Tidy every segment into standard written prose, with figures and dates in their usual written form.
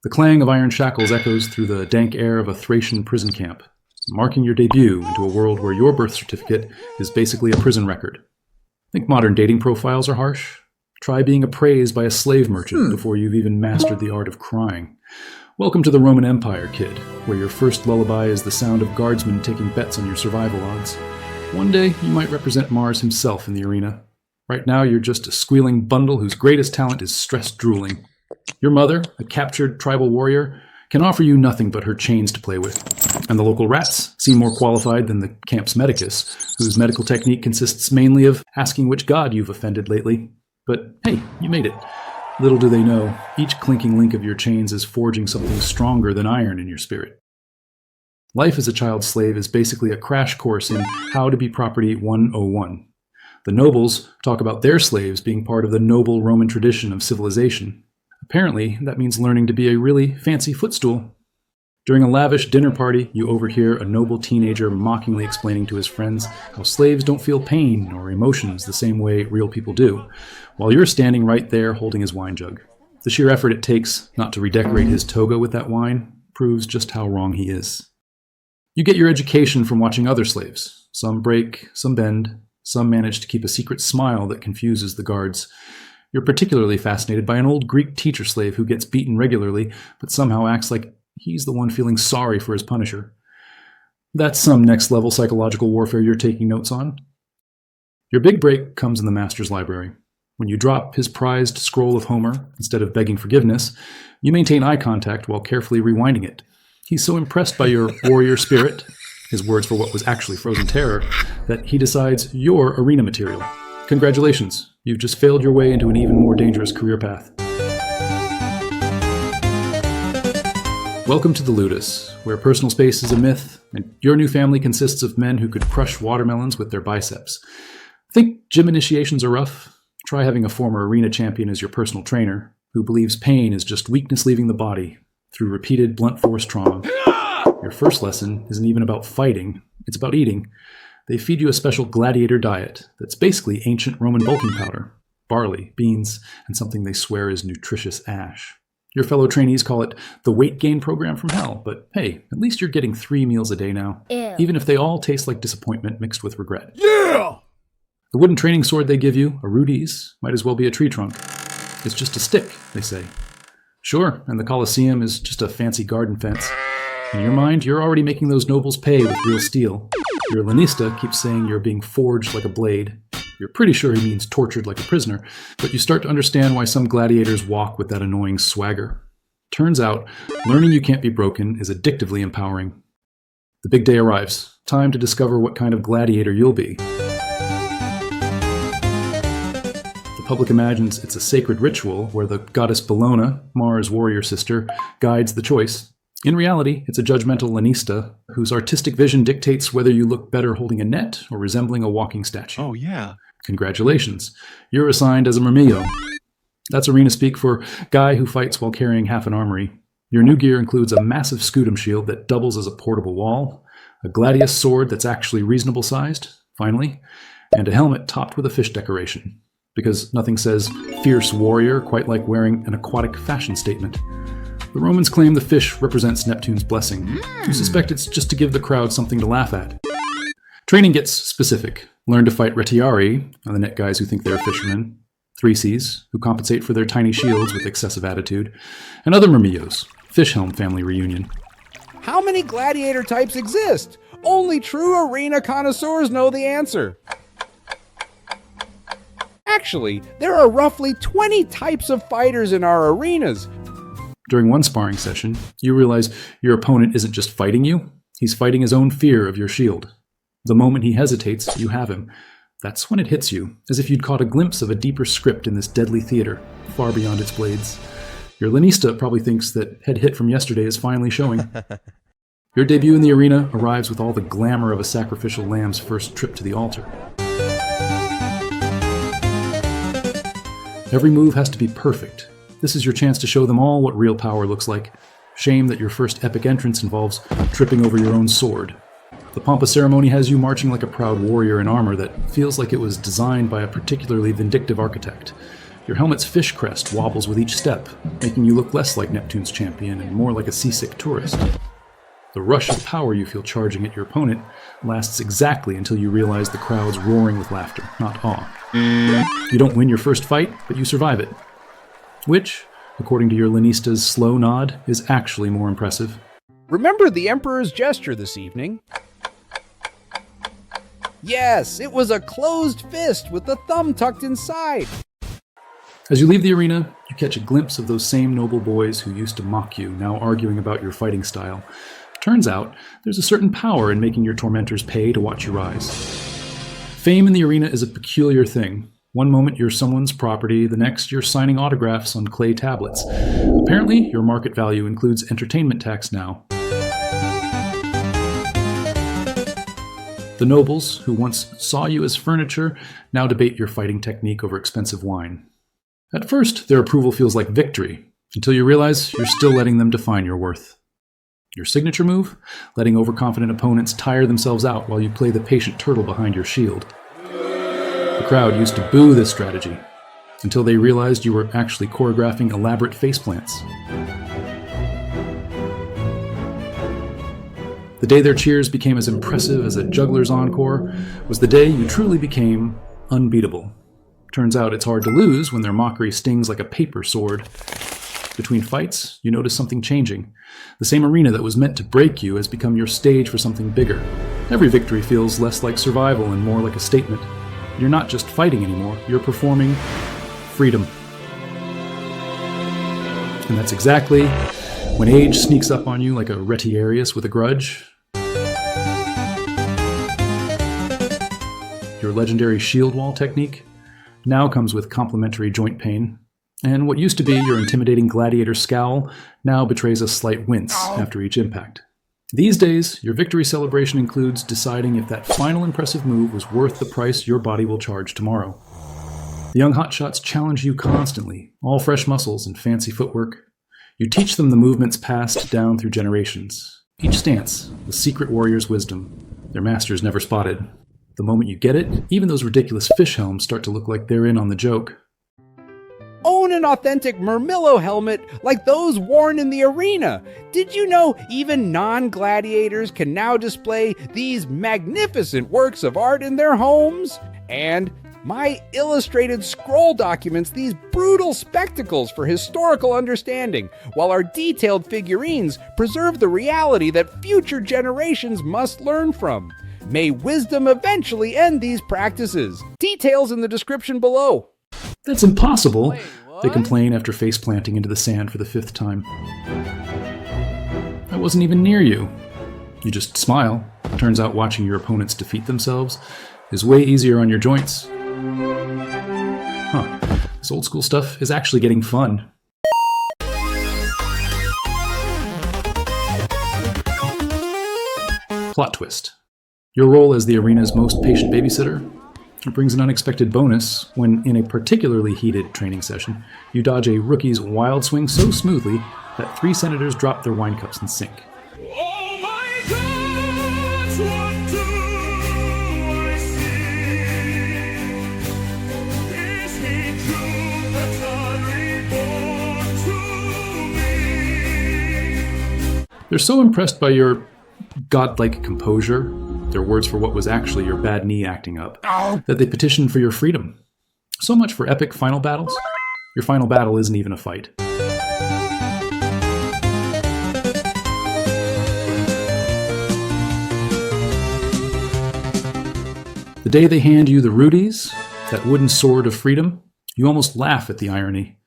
The clang of iron shackles echoes through the dank air of a Thracian prison camp, marking your debut into a world where your birth certificate is basically a prison record. Think modern dating profiles are harsh? Try being appraised by a slave merchant before you've even mastered the art of crying. Welcome to the Roman Empire, kid, where your first lullaby is the sound of guardsmen taking bets on your survival odds. One day, you might represent Mars himself in the arena. Right now, you're just a squealing bundle whose greatest talent is stress drooling. Your mother, a captured tribal warrior, can offer you nothing but her chains to play with. And the local rats seem more qualified than the camp's medicus, whose medical technique consists mainly of asking which god you've offended lately. But hey, you made it. Little do they know, each clinking link of your chains is forging something stronger than iron in your spirit. Life as a child slave is basically a crash course in How to Be Property 101. The nobles talk about their slaves being part of the noble Roman tradition of civilization. Apparently, that means learning to be a really fancy footstool. During a lavish dinner party, you overhear a noble teenager mockingly explaining to his friends how slaves don't feel pain or emotions the same way real people do, while you're standing right there holding his wine jug. The sheer effort it takes not to redecorate his toga with that wine proves just how wrong he is. You get your education from watching other slaves. Some break, some bend, some manage to keep a secret smile that confuses the guards. You're particularly fascinated by an old Greek teacher slave who gets beaten regularly, but somehow acts like he's the one feeling sorry for his punisher. That's some next-level psychological warfare you're taking notes on. Your big break comes in the master's library. When you drop his prized scroll of Homer, instead of begging forgiveness, you maintain eye contact while carefully rewinding it. He's so impressed by your warrior spirit, his words for what was actually frozen terror, that he decides you're arena material. Congratulations, you've just failed your way into an even more dangerous career path. Welcome to the Ludus, where personal space is a myth, and your new family consists of men who could crush watermelons with their biceps. Think gym initiations are rough? Try having a former arena champion as your personal trainer, who believes pain is just weakness leaving the body through repeated blunt force trauma. Your first lesson isn't even about fighting, it's about eating. They feed you a special gladiator diet that's basically ancient Roman bulking powder, barley, beans, and something they swear is nutritious ash. Your fellow trainees call it the weight gain program from hell, but hey, at least you're getting 3 meals a day now. Ew. Even if they all taste like disappointment mixed with regret. Yeah! The wooden training sword they give you, a Rudy's, might as well be a tree trunk. It's just a stick, they say. Sure, and the Colosseum is just a fancy garden fence. In your mind, you're already making those nobles pay with real steel. Your lanista keeps saying you're being forged like a blade. You're pretty sure he means tortured like a prisoner, but you start to understand why some gladiators walk with that annoying swagger. Turns out, learning you can't be broken is addictively empowering. The big day arrives. Time to discover what kind of gladiator you'll be. The public imagines it's a sacred ritual where the goddess Bellona, Mars' warrior sister, guides the choice. In reality, it's a judgmental lanista whose artistic vision dictates whether you look better holding a net or resembling a walking statue. Oh, yeah. Congratulations. You're assigned as a mermillo. That's arena speak for guy who fights while carrying half an armory. Your new gear includes a massive scutum shield that doubles as a portable wall, a gladius sword that's actually reasonable sized, finally, and a helmet topped with a fish decoration. Because nothing says fierce warrior quite like wearing an aquatic fashion statement. The Romans claim the fish represents Neptune's blessing. You suspect it's just to give the crowd something to laugh at. Training gets specific. Learn to fight retiari, the net guys who think they're fishermen, Thracies, who compensate for their tiny shields with excessive attitude, and other mermillos, fish helm family reunion. How many gladiator types exist? Only true arena connoisseurs know the answer. Actually, there are roughly 20 types of fighters in our arenas. During one sparring session, you realize your opponent isn't just fighting you, he's fighting his own fear of your shield. The moment he hesitates, you have him. That's when it hits you, as if you'd caught a glimpse of a deeper script in this deadly theater, far beyond its blades. Your lanista probably thinks that head hit from yesterday is finally showing. Your debut in the arena arrives with all the glamour of a sacrificial lamb's first trip to the altar. Every move has to be perfect. This is your chance to show them all what real power looks like. Shame that your first epic entrance involves tripping over your own sword. The pomp of ceremony has you marching like a proud warrior in armor that feels like it was designed by a particularly vindictive architect. Your helmet's fish crest wobbles with each step, making you look less like Neptune's champion and more like a seasick tourist. The rush of power you feel charging at your opponent lasts exactly until you realize the crowd's roaring with laughter, not awe. You don't win your first fight, but you survive it. Which, according to your Lanista's slow nod, is actually more impressive. Remember the Emperor's gesture this evening? Yes, it was a closed fist with the thumb tucked inside. As you leave the arena, you catch a glimpse of those same noble boys who used to mock you, now arguing about your fighting style. Turns out, there's a certain power in making your tormentors pay to watch you rise. Fame in the arena is a peculiar thing. One moment you're someone's property, the next you're signing autographs on clay tablets. Apparently, your market value includes entertainment tax now. The nobles, who once saw you as furniture, now debate your fighting technique over expensive wine. At first, their approval feels like victory, until you realize you're still letting them define your worth. Your signature move? Letting overconfident opponents tire themselves out while you play the patient turtle behind your shield. The crowd used to boo this strategy, until they realized you were actually choreographing elaborate faceplants. The day their cheers became as impressive as a juggler's encore was the day you truly became unbeatable. Turns out it's hard to lose when their mockery stings like a paper sword. Between fights, you notice something changing. The same arena that was meant to break you has become your stage for something bigger. Every victory feels less like survival and more like a statement. You're not just fighting anymore, you're performing freedom. And that's exactly when age sneaks up on you like a retiarius with a grudge. Your legendary shield wall technique now comes with complementary joint pain. And what used to be your intimidating gladiator scowl now betrays a slight wince after each impact. These days, your victory celebration includes deciding if that final impressive move was worth the price your body will charge tomorrow. The young hotshots challenge you constantly, all fresh muscles and fancy footwork. You teach them the movements passed down through generations. Each stance, the secret warrior's wisdom, their masters never spotted. The moment you get it, even those ridiculous fish helms start to look like they're in on the joke. Own an authentic Murmillo helmet like those worn in the arena. Did you know even non-gladiators can now display these magnificent works of art in their homes? And my illustrated scroll documents these brutal spectacles for historical understanding, while our detailed figurines preserve the reality that future generations must learn from. May wisdom eventually end these practices. Details in the description below. That's impossible, they complain after face planting into the sand for the 5th time. I wasn't even near you. You just smile. Turns out watching your opponents defeat themselves is way easier on your joints. This old school stuff is actually getting fun. Plot twist. Your role as the arena's most patient babysitter brings an unexpected bonus when, in a particularly heated training session, you dodge a rookie's wild swing so smoothly that 3 senators drop their wine cups in sync. Oh my God, what do I see? Is he true that I reborn to me? They're so impressed by your godlike composure, their words for what was actually your bad knee acting up, that they petition for your freedom. So much for epic final battles. Your final battle isn't even a fight. The day they hand you the rudies, that wooden sword of freedom, you almost laugh at the irony.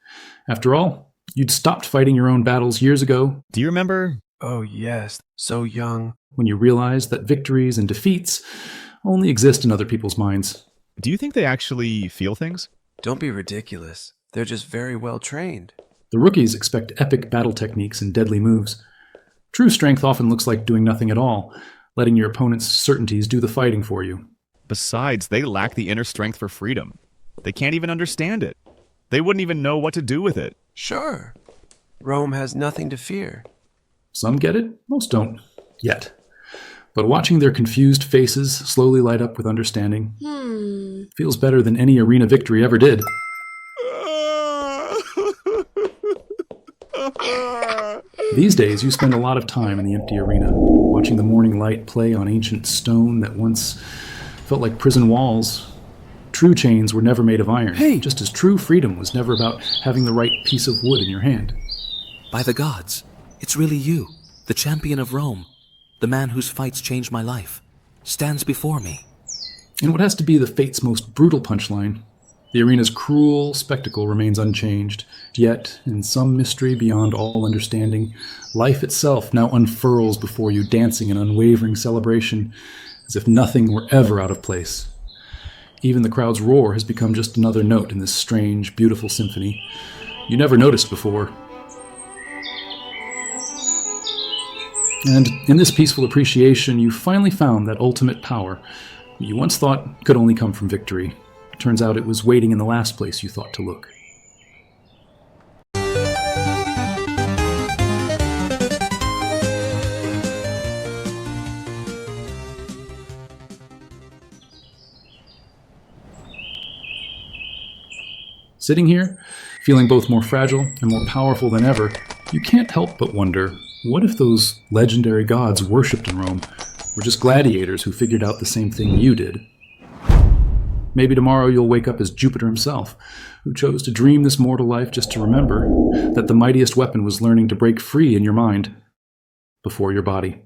After all, you'd stopped fighting your own battles years ago. Do you remember? Oh yes, so young. When you realized that victories and defeats only exist in other people's minds. Do you think they actually feel things? Don't be ridiculous. They're just very well trained. The rookies expect epic battle techniques and deadly moves. True strength often looks like doing nothing at all, letting your opponent's certainties do the fighting for you. Besides, they lack the inner strength for freedom. They can't even understand it. They wouldn't even know what to do with it. Sure. Rome has nothing to fear. Some get it, most don't. Yet. But watching their confused faces slowly light up with understanding feels better than any arena victory ever did. These days, you spend a lot of time in the empty arena, watching the morning light play on ancient stone that once felt like prison walls. True chains were never made of iron, just as true freedom was never about having the right piece of wood in your hand. By the gods, it's really you, the champion of Rome, the man whose fights changed my life, stands before me. In what has to be the fate's most brutal punchline, the arena's cruel spectacle remains unchanged, yet, in some mystery beyond all understanding, life itself now unfurls before you, dancing in unwavering celebration, as if nothing were ever out of place. Even the crowd's roar has become just another note in this strange, beautiful symphony you never noticed before. And in this peaceful appreciation, you finally found that ultimate power you once thought could only come from victory. Turns out it was waiting in the last place you thought to look. Sitting here, feeling both more fragile and more powerful than ever, you can't help but wonder, what if those legendary gods worshipped in Rome were just gladiators who figured out the same thing you did? Maybe tomorrow you'll wake up as Jupiter himself, who chose to dream this mortal life just to remember that the mightiest weapon was learning to break free in your mind before your body.